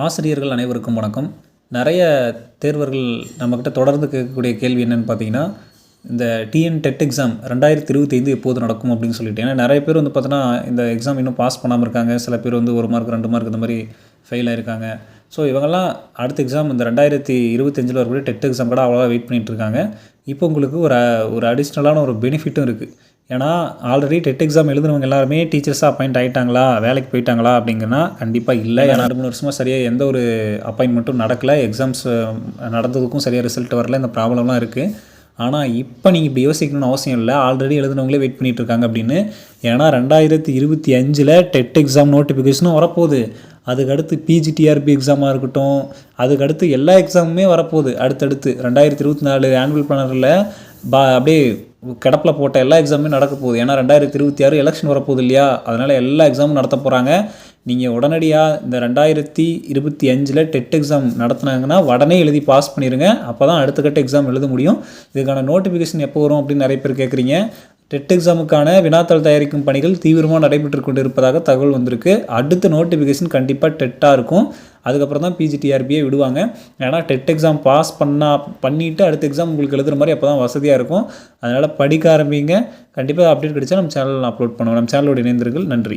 ஆசிரியர்கள் அனைவருக்கும் வணக்கம். நிறைய தேர்வர்கள் நம்மக்கிட்ட தொடர்ந்து கேட்கக்கூடிய கேள்வி என்னென்னு பார்த்தீங்கன்னா, இந்த டெட் எக்ஸாம் 2025 எப்போது நடக்கும் அப்படின்னு சொல்லிட்டு. ஏன்னா நிறைய பேர் வந்து பார்த்தோன்னா, இந்த எக்ஸாம் இன்னும் பாஸ் பண்ணாமல் இருக்காங்க. சில பேர் வந்து 1 மார்க் 2 மார்க் இந்த மாதிரி ஃபெயில் ஆகிருக்காங்க. ஸோ இவங்கெல்லாம் அடுத்த எக்ஸாம் இந்த 2025 வரக்கூடிய டெட் எக்ஸாம் கூட அவ்வளோவா வெயிட் பண்ணிகிட்டு இருக்காங்க. இப்போ உங்களுக்கு ஒரு அடிஷ்னலான ஒரு பெனிஃபிட்டும் இருக்குது. ஏன்னா ஆல்ரெடி டெட் எக்ஸாம் எழுதுனவங்க எல்லாருமே டீச்சர்ஸாக அப்பாயிண்ட் ஆகிட்டாங்களா, வேலைக்கு போயிட்டாங்களா அப்படிங்கன்னா கண்டிப்பாக இல்லை. ஏன்னா 2-3 வருஷமாக சரியாக எந்த ஒரு அப்பாயின்மெண்ட்டும் நடக்கலை. எக்ஸாம்ஸ் நடந்ததுக்கும் சரியாக ரிசல்ட் வரல. இந்த ப்ராப்ளம்லாம் இருக்குது. ஆனால் இப்போ நீங்கள் இப்படி யோசிக்கணும்னு அவசியம் இல்லை. ஆல்ரெடி எழுதுனவங்களே வெயிட் பண்ணிகிட்டு இருக்காங்க அப்படின்னு. ஏன்னா 2025 டெட் எக்ஸாம் நோட்டிஃபிகேஷனும் வரப்போகுது. அதுக்கடுத்து பிஜிடிஆர்பி எக்ஸாமாக இருக்கட்டும், அதுக்கடுத்து எல்லா எக்ஸாமுமே வரப்போகுது. அடுத்தடுத்து 2024 ஆனுவல் பிளானரில் அப்படியே கிடப்பில் போட்ட எல்லா எக்ஸாமுமே நடக்க போகுது. ஏன்னா 2026 எலெக்ஷன் வரப்போகுது இல்லையா, அதனால் எல்லா எக்ஸாமும் நடத்த போகிறாங்க. நீங்கள் உடனடியாக இந்த 2025 டெட் எக்ஸாம் நடத்துனாங்கன்னா உடனே எழுதி பாஸ் பண்ணிடுங்க. அப்போ தான் அடுத்த கட்ட எக்ஸாம் எழுத முடியும். இதுக்கான நோட்டிஃபிகேஷன் எப்போ வரும் அப்படின்னு நிறைய பேர் கேட்குறீங்க. டெட் எக்ஸாமுக்கான வினாத்தாள் தயாரிக்கும் பணிகள் தீவிரமாக நடைபெற்று கொண்டு இருப்பதாக தகவல் வந்திருக்கு. அடுத்த நோட்டிஃபிகேஷன் கண்டிப்பாக டெட்டாக இருக்கும். அதுக்கப்புறம் தான் பிஜிடிஆர்பியே விடுவாங்க. ஏன்னா டெட் எக்ஸாம் பாஸ் பண்ணிவிட்டு அடுத்த எக்ஸாம் உங்களுக்கு எழுதுகிற மாதிரி அப்போ தான் வசதியாக இருக்கும். அதனால் படிக்க ஆரம்பிங்க. கண்டிப்பாக அப்டேட் கிடைச்சா நம்ம சேனலில் அப்லோட் பண்ணுவோம். நம்ம சேனலோட இணைந்திருங்கள். நன்றி.